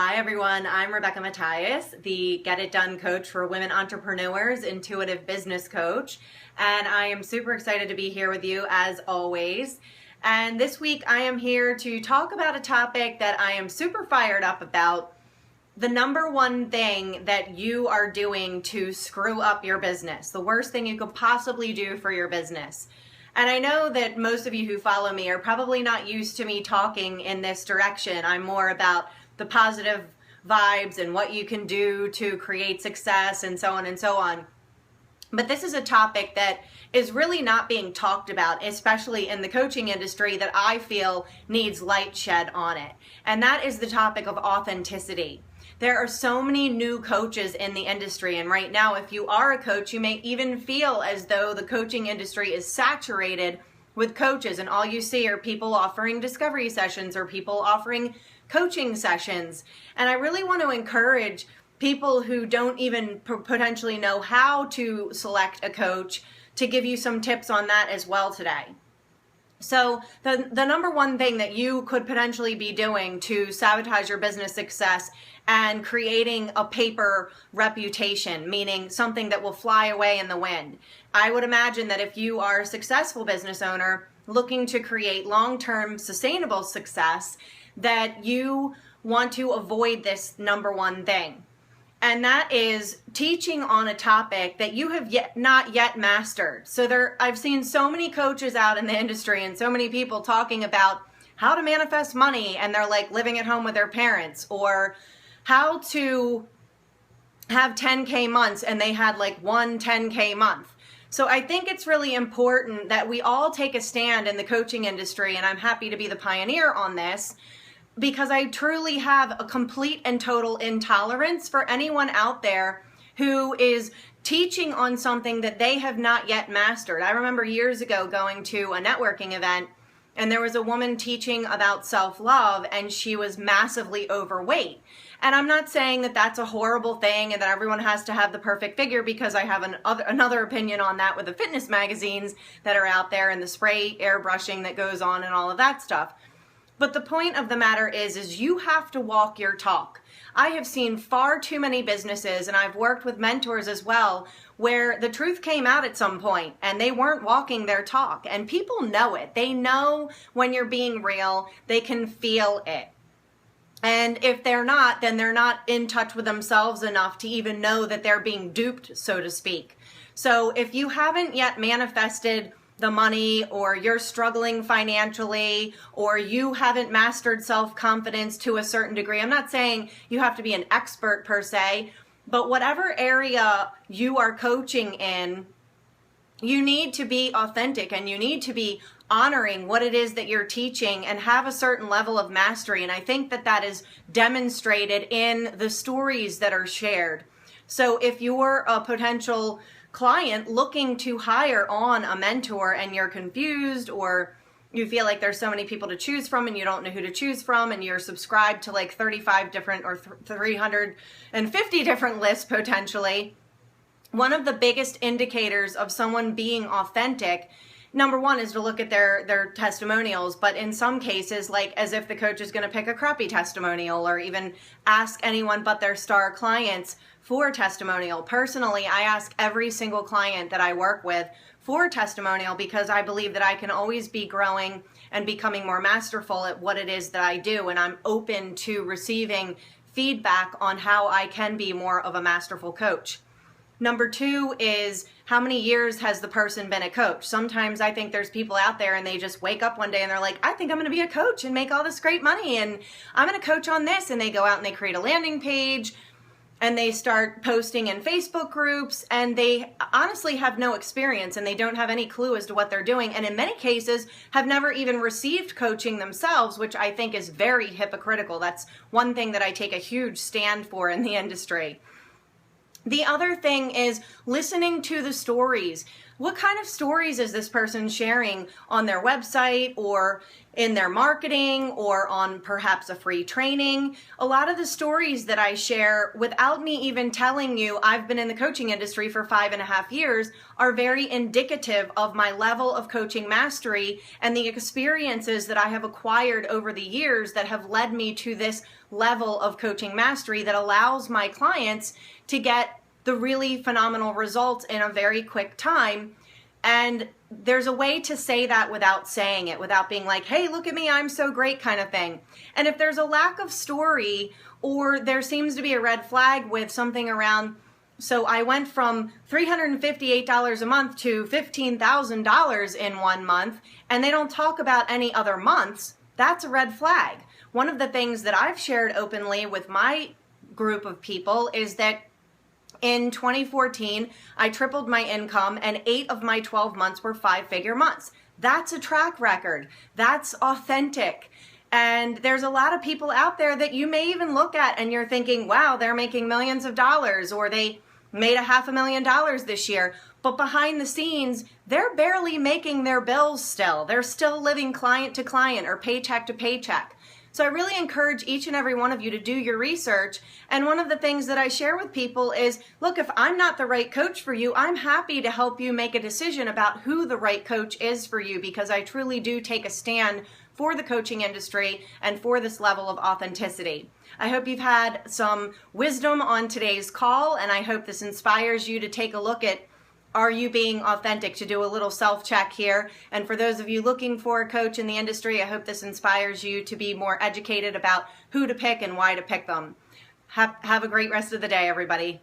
Hi everyone, I'm Rebecca Matthias, the Get It Done coach for women entrepreneurs, intuitive business coach, and I am super excited to be here with you as always. And this week I am here to talk about a topic that I am super fired up about, the number one thing that you are doing to screw up your business, the worst thing you could possibly do for your business. And I know that most of you who follow me are probably not used to me talking in this direction. I'm more about the positive vibes and what you can do to create success and so on and so on. But this is a topic that is really not being talked about, especially in the coaching industry, that I feel needs light shed on it. And that is the topic of authenticity. There are so many new coaches in the industry, and right now, if you are a coach, you may even feel as though the coaching industry is saturated with coaches, and all you see are people offering discovery sessions or people offering coaching sessions. And I really want to encourage people who don't even potentially know how to select a coach to give you some tips on that as well today. So the number one thing that you could potentially be doing to sabotage your business success and creating a paper reputation, meaning something that will fly away in the wind. I would imagine that if you are a successful business owner looking to create long-term sustainable success, that you want to avoid this number one thing. And that is teaching on a topic that you have not yet mastered. So I've seen so many coaches out in the industry and so many people talking about how to manifest money, and they're like living at home with their parents, or how to have 10K months and they had like one 10K month. So I think it's really important that we all take a stand in the coaching industry, and I'm happy to be the pioneer on this, because I truly have a complete and total intolerance for anyone out there who is teaching on something that they have not yet mastered. I remember years ago going to a networking event, and there was a woman teaching about self-love, and she was massively overweight. And I'm not saying that that's a horrible thing and that everyone has to have the perfect figure, because I have another opinion on that with the fitness magazines that are out there and the spray airbrushing that goes on and all of that stuff. But the point of the matter is you have to walk your talk. I have seen far too many businesses, and I've worked with mentors as well, where the truth came out at some point and they weren't walking their talk. And people know it. They know when you're being real. They can feel it. And if they're not, then they're not in touch with themselves enough to even know that they're being duped, so to speak. So if you haven't yet manifested the money, or you're struggling financially, or you haven't mastered self-confidence to a certain degree, I'm not saying you have to be an expert per se, but whatever area you are coaching in, you need to be authentic and you need to be honoring what it is that you're teaching and have a certain level of mastery. And I think that that is demonstrated in the stories that are shared. So if you're a potential client looking to hire on a mentor and you're confused, or you feel like there's so many people to choose from and you don't know who to choose from, and you're subscribed to like 35 different or 350 different lists potentially, one of the biggest indicators of someone being authentic, number one, is to look at their testimonials, but in some cases, like as if the coach is going to pick a crappy testimonial or even ask anyone but their star clients for a testimonial. Personally, I ask every single client that I work with for a testimonial, because I believe that I can always be growing and becoming more masterful at what it is that I do, and I'm open to receiving feedback on how I can be more of a masterful coach. Number two is, how many years has the person been a coach? Sometimes I think there's people out there and they just wake up one day and they're like, I think I'm going to be a coach and make all this great money, and I'm going to coach on this. And they go out and they create a landing page and they start posting in Facebook groups, and they honestly have no experience and they don't have any clue as to what they're doing. And in many cases have never even received coaching themselves, which I think is very hypocritical. That's one thing that I take a huge stand for in the industry. The other thing is listening to the stories. What kind of stories is this person sharing on their website, or in their marketing or on perhaps a free training. A lot of the stories that I share without me even telling you I've been in the coaching industry for 5.5 years are very indicative of my level of coaching mastery and the experiences that I have acquired over the years that have led me to this level of coaching mastery that allows my clients to get the really phenomenal results in a very quick time. And there's a way to say that without saying it, without being like, hey, look at me, I'm so great kind of thing. And if there's a lack of story, or there seems to be a red flag with something around, so I went from $358 a month to $15,000 in 1 month, and they don't talk about any other months, that's a red flag. One of the things that I've shared openly with my group of people is that in 2014, I tripled my income and 8 of my 12 months were 5-figure months. That's a track record. That's authentic. And there's a lot of people out there that you may even look at and you're thinking, wow, they're making millions of dollars, or they made $500,000 this year. But behind the scenes, they're barely making their bills still. They're still living client to client or paycheck to paycheck. So I really encourage each and every one of you to do your research. And one of the things that I share with people is, look, if I'm not the right coach for you, I'm happy to help you make a decision about who the right coach is for you, because I truly do take a stand for the coaching industry and for this level of authenticity. I hope you've had some wisdom on today's call, and I hope this inspires you to take a look at, are you being authentic, to do a little self-check here. And for those of you looking for a coach in the industry, I hope this inspires you to be more educated about who to pick and why to pick them. Have a great rest of the day, everybody.